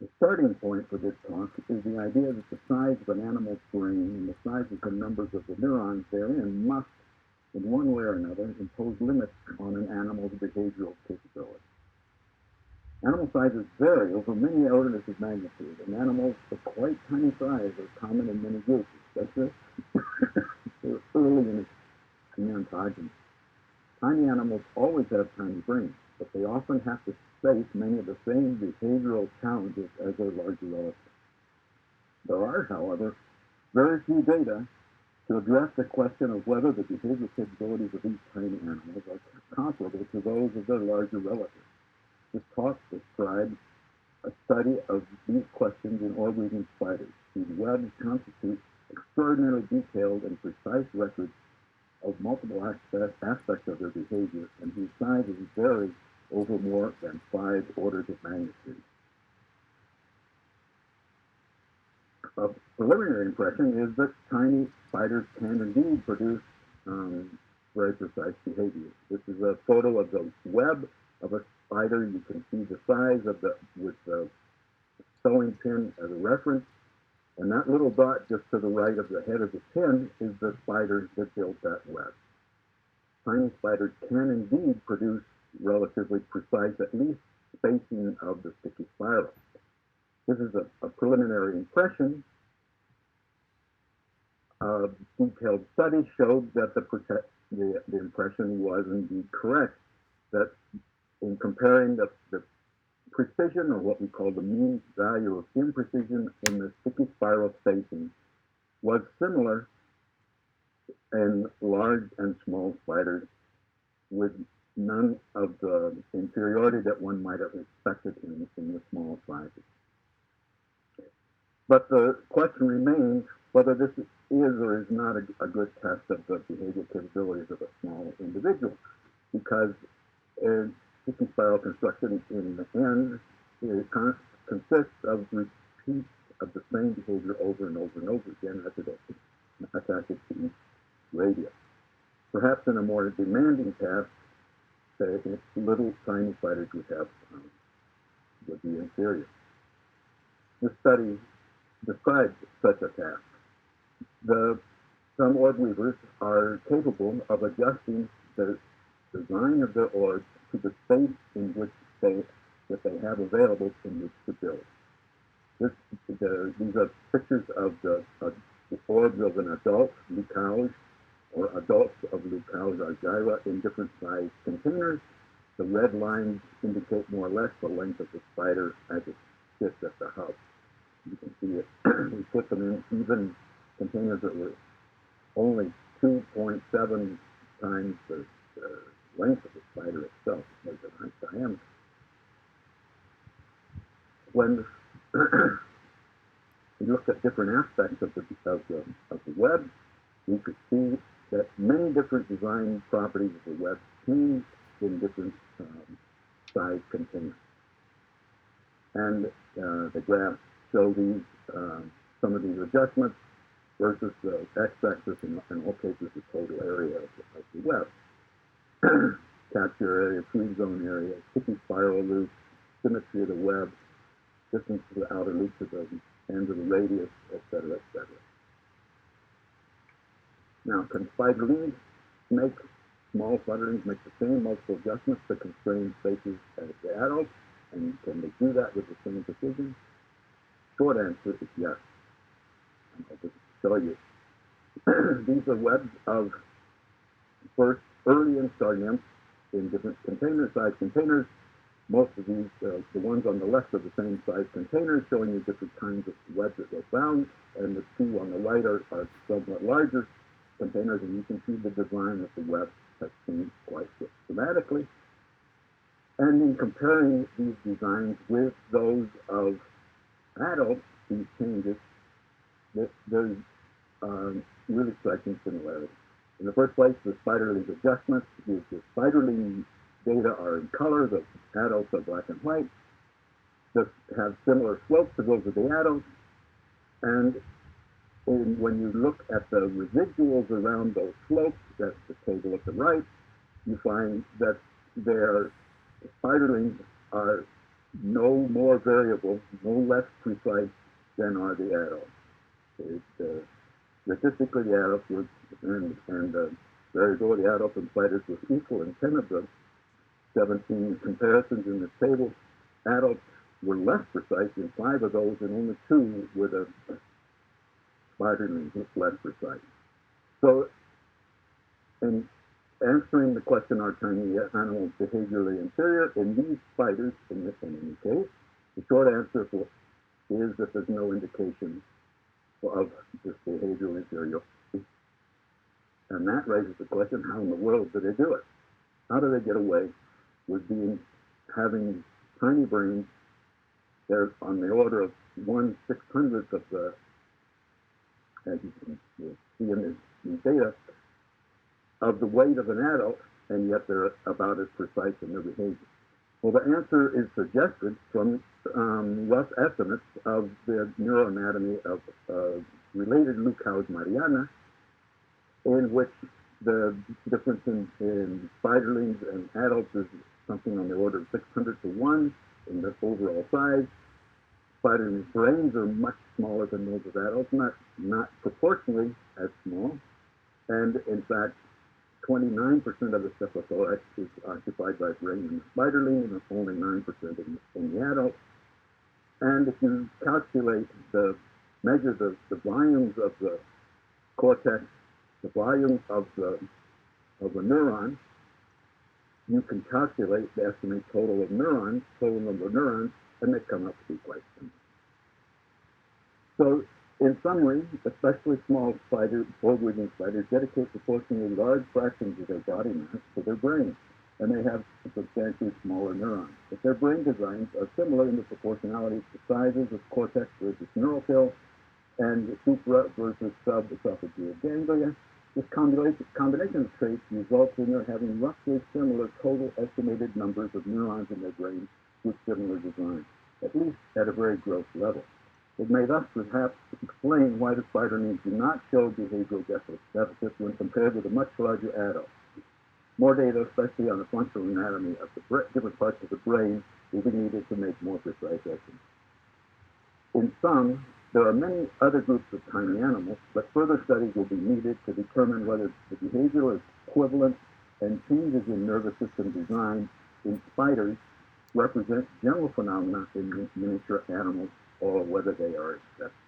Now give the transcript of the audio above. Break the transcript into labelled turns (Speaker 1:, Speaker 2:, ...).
Speaker 1: The starting point for this talk is the idea that the size of an animal's brain and the size of the numbers of the neurons therein must, in one way or another, impose limits on an animal's behavioral capability. Animal sizes vary over many orders of magnitude, and animals of quite tiny size are common in many groups, especially early in the ontogeny. Tiny animals always have tiny brains, but they often have to face many of the same behavioral challenges as their larger relatives. There are, however, very few data to address the question of whether the behavioral capabilities of these tiny animals are comparable to those of their larger relatives. This talk describes a study of these questions in orb-weaving spiders, whose webs constitute extraordinarily detailed and precise records of multiple aspects of their behavior, and whose sizes vary over more than 5 orders of magnitude. A preliminary impression is that tiny spiders can indeed produce very precise behavior. This is a photo of the web of a spider. You can see the size of with the sewing pin as a reference, and that little dot just to the right of the head of the pin is the spider that built that web. Tiny spiders can indeed produce relatively precise, at least, spacing of the sticky spiral. This is a preliminary impression. A detailed study showed that the impression was indeed correct, that in comparing the precision, or what we call the mean value of imprecision in the sticky spiral spacing, was similar in large and small spiders, with none of the inferiority that one might have expected in the small sizes. But the question remains whether this is or is not a good test of the behavioral capabilities of a small individual, because sticky spiral construction in the end consists of repeats of the same behavior over and over and over again as it attaches to each radius. Perhaps in a more demanding task, little tiny spiders would be inferior. This study describes such a task. Some orb weavers are capable of adjusting the design of their orbs to the space in which they have available in which to build. These are pictures of the orbs of an adult Leucauge or adults of Leucauge argyra in different sized containers. The red lines indicate more or less the length of the spider as it sits at the hub. You can see it. We put them in even containers that were only 2.7 times the length of the spider itself, like the diameter. When we looked at different aspects of the web, we could see that many different design properties of the web change in different size containers. And the graphs show some of these adjustments versus the x-axis, in all cases, the total area of the web. Capture area, free zone area, sticky spiral loops, symmetry of the web, distance to the outer loops of the ends of the radius, etc., etc. Now, can spiderlings small spiderlings make the same multiple adjustments to constrained spaces as the adults? And can they do that with the same precision? Short answer is yes. I'll just show you. These are webs of first early instar nymphs in different size containers. Most of these, the ones on the left are the same size containers, showing you different kinds of webs that they found, and the two on the right are somewhat larger containers, and you can see the design of the web has changed quite dramatically. And in comparing these designs with those of adults, these changes, there's really striking similarities. In the first place, the spiderling adjustments, the spiderling data are in color, the adults are black and white. They have similar slopes to those of the adults, and when you look at the residuals around those slopes, that's the table at the right, you find that their spiderlings are no more variable, no less precise than are the adults. Statistically, the adults were, and variability adults and spiders was equal in 10 of the 17 comparisons in this table. Adults were less precise in 5 of those, and only 2 were the spiderlings less precise. So, in answering the question, are tiny animals behaviorally inferior? In these spiders, in this and in any case, the short answer is that there's no indication of this behavioral inferiority. And that raises the question, how in the world do they do it? How do they get away with having tiny brains? They're on the order of 1/600th of the, as you can see in the data, of the weight of an adult, and yet they're about as precise in their behavior. Well, the answer is suggested from rough estimates of the neuroanatomy of related Leucauge mariana, in which the difference in spiderlings and adults is something on the order of 600 to 1 in the overall size. Spiderlings' brains are much smaller than those of adults, not proportionally as small, and in fact, 29% of the cephalothorax is occupied by brain in the spiderling, and only 9% in the adult. And if you calculate measure the volumes of the cortex, the volume of a neuron, you can calculate the estimated total number of neurons, and they come up to be quite similar. So, in summary, especially small bow-breathing spiders dedicate proportionally large fractions of their body mass to their brain, and they have substantially smaller neurons. But their brain designs are similar in the proportionality to sizes of cortex versus neural fill, and supra versus sub-esophageal ganglia. This combination of traits results in their having roughly similar total estimated numbers of neurons in their brains with similar design, at least at a very gross level. It may thus perhaps explain why the spiderlings do not show behavioral deficits when compared with a much larger adult. More data, especially on the functional anatomy of the different parts of the brain, will be needed to make more precise estimates. In sum, there are many other groups of tiny animals, but further studies will be needed to determine whether the behavioral equivalence and changes in nervous system design in spiders represent general phenomena in miniature animals, or whether they are exceptions.